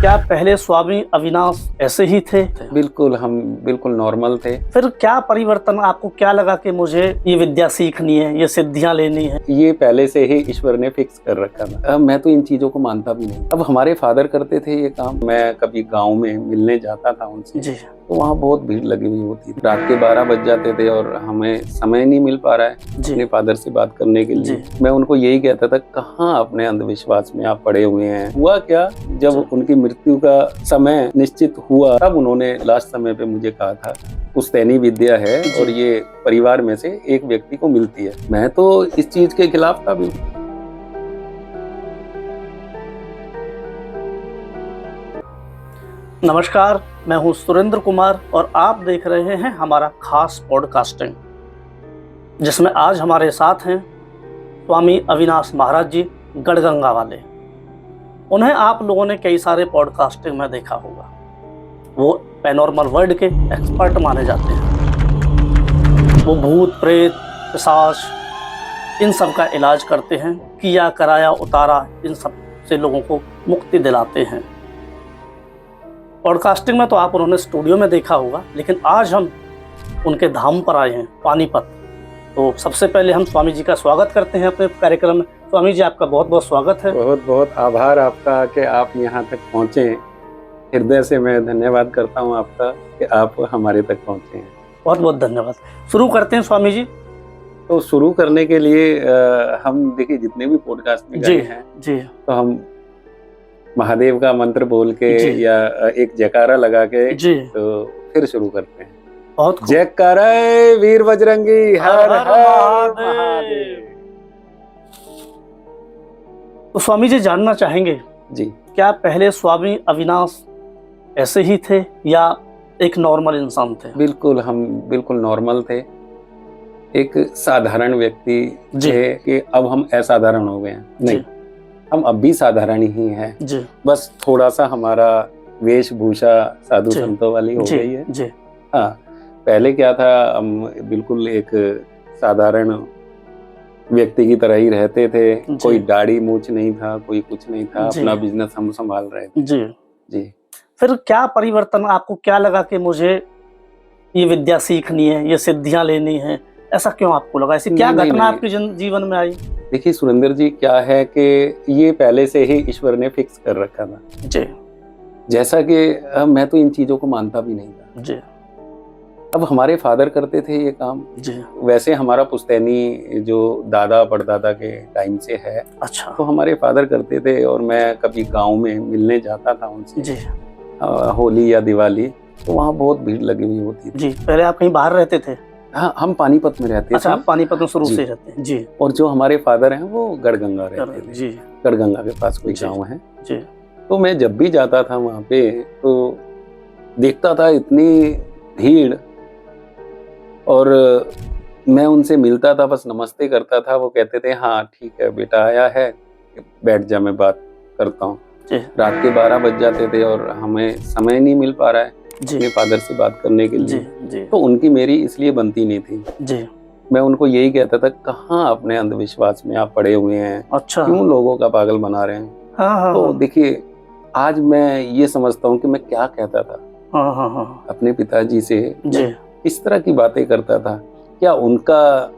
क्या पहले स्वामी अविनाश ऐसे ही थे? बिल्कुल, हम बिल्कुल नॉर्मल थे। फिर क्या परिवर्तन, आपको क्या लगा कि मुझे ये विद्या सीखनी है, ये सिद्धियां लेनी है? ये पहले से ही ईश्वर ने फिक्स कर रखा था। अब मैं तो इन चीजों को मानता भी नहीं। अब हमारे फादर करते थे ये काम। मैं कभी गांव में मिलने जाता था उनसे जी। तो वहाँ बहुत भीड़ लगी हुई होती थी। रात के 12 बज जाते थे और हमें समय नहीं मिल पा रहा है अपने फादर से बात करने के लिए। मैं उनको यही कहता था, कहाँ अपने अंधविश्वास में आप पड़े हुए हैं। हुआ क्या, जब उनकी मृत्यु का समय निश्चित हुआ तब उन्होंने लास्ट समय पे मुझे कहा था, पुश्तैनी विद्या है और ये परिवार में से एक व्यक्ति को मिलती है। मैं तो इस चीज के खिलाफ था बिल्कुल। नमस्कार, मैं हूं सुरेंद्र कुमार और आप देख रहे हैं हमारा खास पॉडकास्टिंग, जिसमें आज हमारे साथ हैं स्वामी अविनाश महाराज जी, गढ़गंगा वाले। उन्हें आप लोगों ने कई सारे पॉडकास्टिंग में देखा होगा। वो पैनॉर्मल वर्ल्ड के एक्सपर्ट माने जाते हैं। वो भूत प्रेत पिशाच इन सब का इलाज करते हैं, किया कराया उतारा इन सब से लोगों को मुक्ति दिलाते हैं। पॉडकास्टिंग में तो आप उन्होंने स्टूडियो में देखा होगा, लेकिन आज हम उनके धाम पर आए हैं, पानीपत। तो सबसे पहले हम स्वामी जी का स्वागत करते हैं अपने कार्यक्रम में। स्वामी जी, आपका बहुत बहुत स्वागत है। बहुत बहुत आभार आपका कि आप यहाँ तक पहुँचे। हृदय से मैं धन्यवाद करता हूँ आपका कि आप हमारे तक पहुँचे हैं। बहुत बहुत धन्यवाद। शुरू करते हैं स्वामी जी। तो शुरू करने के लिए हम देखिए जितने भी पॉडकास्ट में गए हैं जी, तो हम महादेव का मंत्र बोल के या एक जयकारा लगा के तो फिर शुरू करते हैं। बहुत जयकारा वीर बजरंगी, हर हर महादेव। तो स्वामी जी, जानना चाहेंगे जी, क्या पहले स्वामी अविनाश ऐसे ही थे या एक नॉर्मल इंसान थे? बिल्कुल, हम बिल्कुल नॉर्मल थे। एक साधारण व्यक्ति थे कि अब हम असाधारण हो गए हैं। नहीं, हम अब भी साधारण ही हैं। बस थोड़ा सा हमारा वेशभूषा साधु संतों वाली हो गई है। हाँ, पहले क्या था, हम बिल्कुल एक साधारण व्यक्ति की तरह ही रहते थे। कोई दाढ़ी मूछ नहीं था, कोई कुछ नहीं था। अपना बिजनेस हम संभाल रहे थे। जी। फिर क्या परिवर्तन, आपको क्या लगा कि मुझे ये विद्या सीखनी है, ये सिद्धियां लेनी है? ऐसा क्यों आपको लगा? ऐसी क्या घटना आपके जीवन में आई? देखिए सुरेंद्र जी, क्या है कि ये पहले से ही ईश्वर ने फिक्स कर रखा था। जी। जैसा कि मैं तो इन चीजों को मानता भी नहीं था। जी। अब हमारे फादर करते थे ये काम। जी। वैसे हमारा पुश्तैनी जो दादा परदादा के टाइम से है। अच्छा। तो हमारे फादर करते थे और मैं कभी गांव में मिलने जाता था उनसे। जी। होली या दिवाली, तो वहाँ बहुत भीड़ लगी हुई होती थी। जी। पहले आप कहीं बाहर रहते थे? हाँ, हम पानीपत में रहते थे। अच्छा, आप पानीपत में शुरू से रहते हैं? जी। और जो हमारे फादर हैं वो गढ़गंगा रहते थे। जी। गढ़गंगा के पास कोई गांव है। जी। तो मैं जब भी जाता था वहाँ पे तो देखता था इतनी भीड़, और मैं उनसे मिलता था, बस नमस्ते करता था। वो कहते थे, हाँ ठीक है बेटा आया है, बैठ जा, मैं बात करता हूँ। रात के 12 बज जाते थे और हमें समय नहीं मिल पा रहा है अपने फादर से बात करने के लिए। तो उनकी मेरी इसलिए बनती नहीं थी। मैं उनको यही कहता था, कहाँ अपने अंधविश्वास में आप पड़े हुए हैं। अच्छा। क्यों लोगों का पागल बना रहे हैं। तो देखिए, आज मैं ये समझता हूँ कि मैं क्या कहता था अपने पिताजी से। इस तरह की बातें करता था, क्या उनका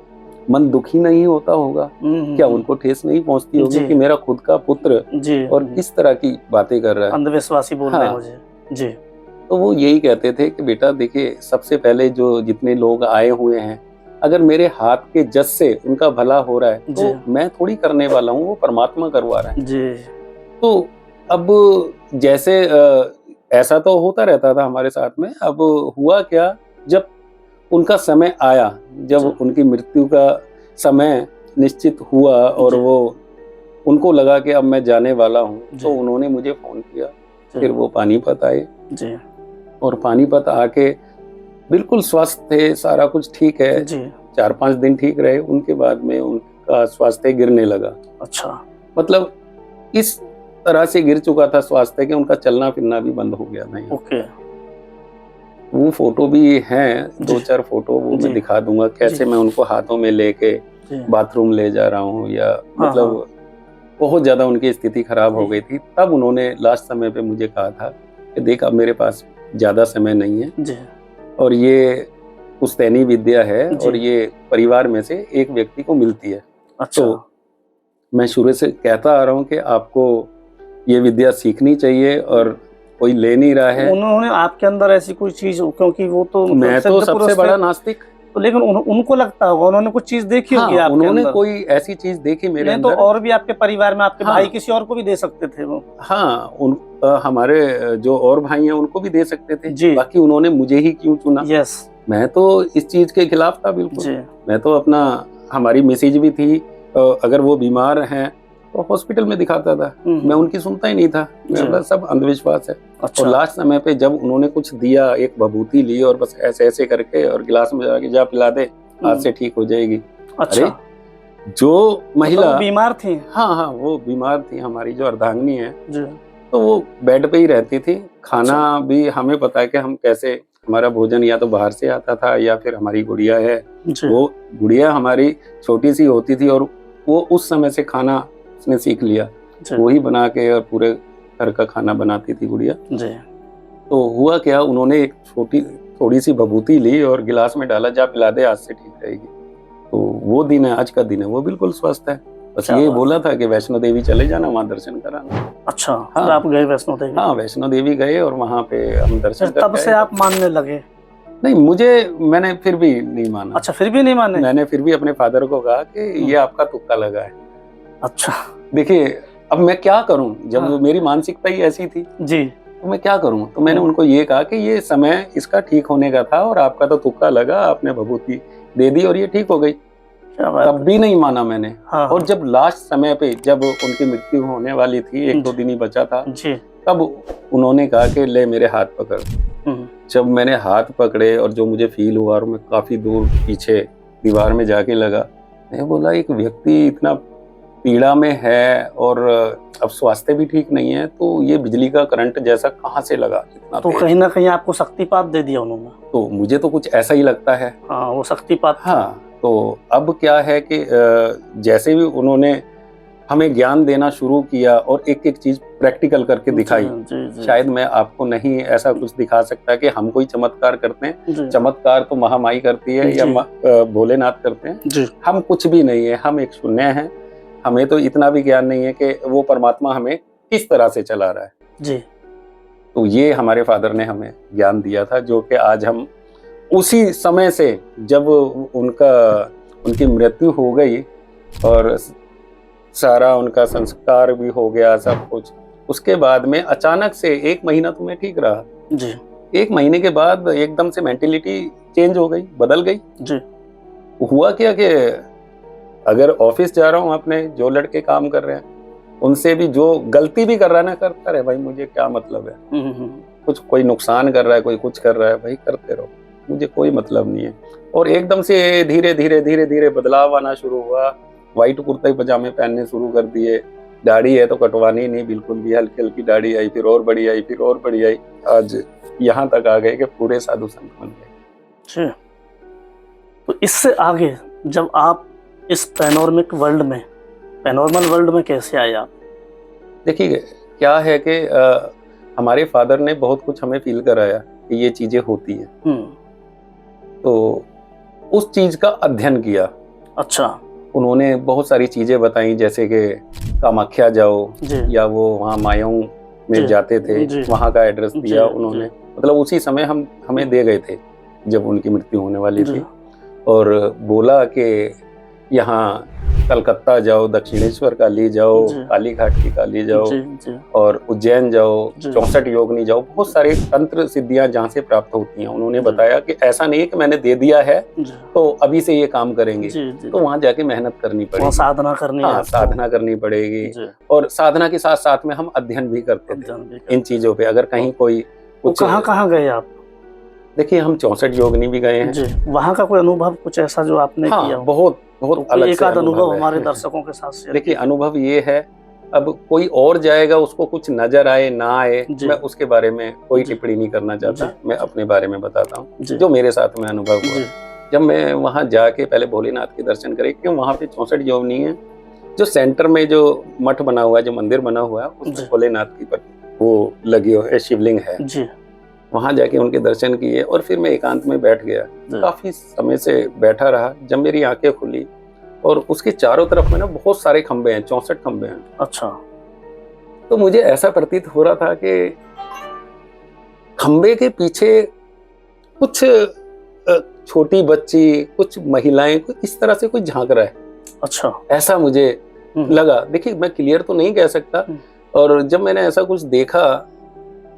मन दुखी नहीं होता होगा? क्या उनको ठेस नहीं पहुंचती होगी कि मेरा खुद का पुत्र और इस तरह की बातें कर रहा है, अंधविश्वासी बोल रहे हैं मुझे। जी। तो वो यही कहते थे कि बेटा देखिए, सबसे पहले जो जितने लोग आए हुए हैं, अगर मेरे हाथ के जस से उनका भला हो रहा है तो मैं थोड़ी करने वाला हूँ, वो परमात्मा करवा रहा है। जी। तो अब जैसे ऐसा तो होता रहता था हमारे साथ में। अब हुआ क्या, जब उनका समय आया, जब उनकी मृत्यु का समय निश्चित हुआ और वो उनको लगा कि अब मैं जाने वाला हूँ, तो उन्होंने मुझे फोन किया। फिर वो पानीपत आए और पानीपत आके बिल्कुल स्वस्थ थे, सारा कुछ ठीक है। 4-5 दिन ठीक रहे, उनके बाद में उनका स्वास्थ्य गिरने लगा। अच्छा। मतलब इस तरह से गिर चुका था स्वास्थ्य कि उनका चलना फिरना भी बंद हो गया था। ओके। वो फोटो भी हैं, 2-4 फोटो, वो मैं दिखा दूंगा कैसे मैं उनको हाथों में लेके बाथरूम ले जा रहा हूँ, या मतलब बहुत ज़्यादा उनकी स्थिति खराब हो जी। गई थी, तब उन्होंने लास्ट समय पे मुझे कहा था कि देख अब मेरे पास ज़्यादा समय नहीं है जी। और ये पुश्तैनी विद्या है जी। और ये परिवार में से एक व्यक्ति को मिलती है। अच्छा। तो मैं शुरू से कहता आ रहा हूँ कि आपको ये विद्या सीखनी चाहिए और कोई ले नहीं रहा है। उन्होंने आपके अंदर ऐसी कोई चीज, क्योंकि वो तो मतलब मैं तो सिद्ध सबसे पुरुष थे, बड़ा नास्तिक। तो लेकिन उनको लगता होगा, उन्होंने कुछ चीज देखी होगी हाँ, आपके उन्होंने अंदर। कोई ऐसी चीज देखी मेरे नहीं तो अंदर। और भी आपके परिवार में आपके हाँ। भाई किसी और को भी दे सकते थे वो। हाँ, हमारे जो और भाई हैं उनको भी दे सकते थे, जी। बाकी उन्होंने मुझे ही क्यों चुना। यस। मैं तो इस चीज के खिलाफ था बिल्कुल। जी। मैं तो अपना, हमारी मिसेज भी थी, अगर वो बीमार हैं तो हॉस्पिटल में दिखाता था, मैं उनकी सुनता ही नहीं था। जी। मेरा सब अंधविश्वास है। अच्छा। और लास्ट समय पे जब उन्होंने कुछ दिया, एक भभूति ली और बस ऐसे ऐसे करके और गिलास में जाके जा पिला दे, आज से ठीक हो जाएगी। अच्छा। अरे जो महिला, मतलब वो बीमार थी। हाँ हाँ, वो बीमार थी, हमारी जो अर्धांगिनी है, जी। तो वो बेड पे ही रहती थी। खाना भी हमें पता है कि हम कैसे, हमारा भोजन या तो बाहर से आता था या फिर हमारी गुड़िया है, जी। वो गुड़िया हमारी छोटी सी होती थी और वो उस समय से खाना उसने सीख लिया, जी। वो ही बना के और पूरे घर का खाना बनाती थी गुड़िया। जी। तो हुआ क्या, उन्होंने एक थोड़ी सी भभूति ली और गिलास में डाला, जा पिला दे, आज से ठीक रहेगी। तो वो दिन है, आज का दिन है, वो बिल्कुल स्वस्थ है। बस क्या ये बात। बोला था कि वैष्णो देवी चले जाना, वहाँ दर्शन कराना। अच्छा। हाँ। फिर आप गए वैष्णो देवी। हाँ, वैष्णो देवी गए और वहाँ पे हम दर्शन फिर तब करके से आए। आप मानने लगे? नहीं, मैंने फिर भी नहीं माना। अच्छा, फिर भी नहीं माने? मैंने फिर भी अपने फादर को कहा कि ये आपका तुक्का लगा है। अच्छा। देखिए अब मैं क्या करूं, जब हाँ। मेरी मानसिकता ही ऐसी थी जी। तो मैं क्या करूं। तो मैंने उनको ये कहा कि ये समय इसका ठीक होने का था और आपका तो तुक्का लगा, आपने भभूति दे दी और ये ठीक हो गई। क्या बात तब भी नहीं माना मैंने। हाँ। और जब लास्ट समय पे, जब उनकी मृत्यु होने वाली थी, 1-2 दिन ही बचा था, जी। तब उन्होंने कहा कि ले मेरे हाथ पकड़। जब मैंने हाथ पकड़े और जो मुझे फील हुआ, और मैं काफी दूर पीछे दीवार में जाके लगा, मैं बोला एक व्यक्ति इतना पीड़ा में है और अब स्वास्थ्य भी ठीक नहीं है, तो ये बिजली का करंट जैसा कहाँ से लगा इतना तो तेज? कहीं ना कहीं आपको शक्तिपात दे दिया उन्होंने। तो मुझे तो कुछ ऐसा ही लगता है। हाँ, वो शक्तिपात। हाँ, तो अब क्या है कि जैसे भी उन्होंने हमें ज्ञान देना शुरू किया और एक एक चीज प्रैक्टिकल करके दिखाई। जी, जी। शायद मैं आपको नहीं ऐसा कुछ दिखा सकता कि हम कोई चमत्कार करते हैं। जी। चमत्कार तो महामाई करती है या भोलेनाथ करते हैं। जी। हम कुछ भी नहीं है, हम एक शून्य हैं। हमें तो इतना भी ज्ञान नहीं है कि वो परमात्मा हमें किस तरह से चला रहा है। जी। तो ये हमारे फादर ने हमें ज्ञान दिया था, जो कि आज हम उसी समय से, जब उनकी मृत्यु हो गई और सारा उनका संस्कार भी हो गया, सब कुछ, उसके बाद में अचानक से 1 महीना तो मैं ठीक रहा। जी। 1 महीने के बाद एकदम से मेंटेलिटी चेंज हो गई, बदल गई। जी। हुआ क्या कि अगर ऑफिस जा रहा हूँ, अपने जो लड़के काम कर रहे हैं उनसे भी, जो गलती भी कर रहा है ना, करता रहे भाई, मुझे क्या मतलब है। कुछ कोई नुकसान कर रहा है, कोई कुछ कर रहा है, भाई करते रहो, मुझे कोई मतलब नहीं है। और एकदम से धीरे धीरे बदलाव आना शुरू हुआ। व्हाइट कुर्ते पजामे पहनने शुरू कर दिए। दाढ़ी है तो कटवानी नहीं बिल्कुल भी, हल्की हल्की दाढ़ी आई, फिर और बड़ी आई, फिर और बड़ी आई, आज यहाँ तक आ गए कि पूरे साधु संत बन गए। तो इससे आगे जब आप इस पैनोर्मल वर्ल्ड में कैसे आए आप? देखिए क्या है कि हमारे फादर ने बहुत कुछ हमें फील कराया कि ये चीजें होती हैं। तो उस चीज का अध्ययन किया। अच्छा। उन्होंने बहुत सारी चीजें बताई, जैसे कि कामाख्या जाओ, या वो वहाँ मायाऊं में जाते थे, वहाँ का एड्रेस दिया उन्होंने। मतलब उसी समय हमें दे गए थे जब उनकी मृत्यु होने वाली थी, और बोला कि यहाँ कलकत्ता जाओ, दक्षिणेश्वर काली जाओ, काली घाट की काली जाओ, और उज्जैन जाओ, 64 योगिनी जाओ, बहुत सारे तंत्र सिद्धियां जहाँ से प्राप्त होती हैं। उन्होंने बताया कि ऐसा नहीं है कि मैंने दे दिया है तो अभी से ये काम करेंगे, तो वहाँ जाके मेहनत करनी पड़ेगी, साधना करनी, हाँ, साधना करनी पड़ेगी। और साधना के साथ साथ में हम अध्ययन भी करते थे इन चीजों पे। अगर कहीं कोई कुछ, कहाँ गए आप? देखिए हम 64 योगिनी भी गए हैं। वहाँ का कोई अनुभव कुछ ऐसा जो आपने किया? बहुत अलग से अनुभव हमारे दर्शकों के साथ शेयर। देखिए अनुभव ये है, अब कोई और जाएगा, उसको कुछ नजर आए ना आए, मैं उसके बारे में कोई टिप्पणी नहीं करना चाहता। मैं अपने बारे में बताता हूँ जो मेरे साथ में अनुभव हुआ। जब मैं वहाँ जाके पहले भोलेनाथ के दर्शन करे, क्यों वहाँ पे 64 योगिनी है जो सेंटर में जो मठ बना हुआ है, जो मंदिर बना हुआ है, उसमें जी। भोलेनाथ की वो लगी हुई है, शिवलिंग है। जी। वहां जाके उनके दर्शन किए और फिर मैं एकांत में बैठ गया। जी। काफी समय से बैठा रहा। जब मेरी आंखें खुली और उसके चारों तरफ में ना बहुत सारे खंबे हैं, 64 खंबे हैं। अच्छा। तो मुझे ऐसा प्रतीत हो रहा था कि खंबे के पीछे कुछ छोटी बच्ची, कुछ महिलाएं, कुछ इस तरह से कोई झांक रहा है। अच्छा। ऐसा मुझे लगा। देखिए, मैं क्लियर तो नहीं कह सकता। और जब मैंने ऐसा कुछ देखा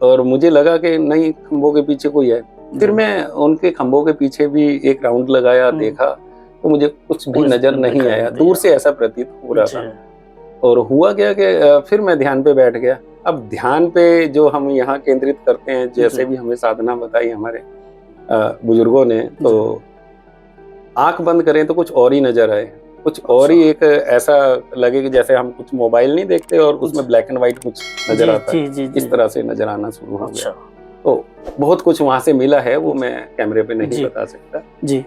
और मुझे लगा कि नहीं, खंभों के पीछे कोई है, फिर मैं उनके खंभों के पीछे भी एक राउंड लगाया, देखा, तो मुझे कुछ भी नजर नहीं आया। दूर से ऐसा प्रतीत हो रहा था। और हुआ क्या कि फिर मैं ध्यान पे बैठ गया। अब ध्यान पे जो हम यहाँ केंद्रित करते हैं, जैसे भी हमें साधना बताई हमारे बुजुर्गों ने, तो आंख बंद करें तो कुछ और ही नजर आए, कुछ और ही एक ऐसा लगे कि जैसे हम कुछ मोबाइल नहीं देखते और उसमें ब्लैक एंड व्हाइट कुछ नजर आता है, इस तरह से नजर आना शुरू हो गया। तो बहुत कुछ वहां से मिला है, वो मैं कैमरे पे नहीं बता सकता। जी।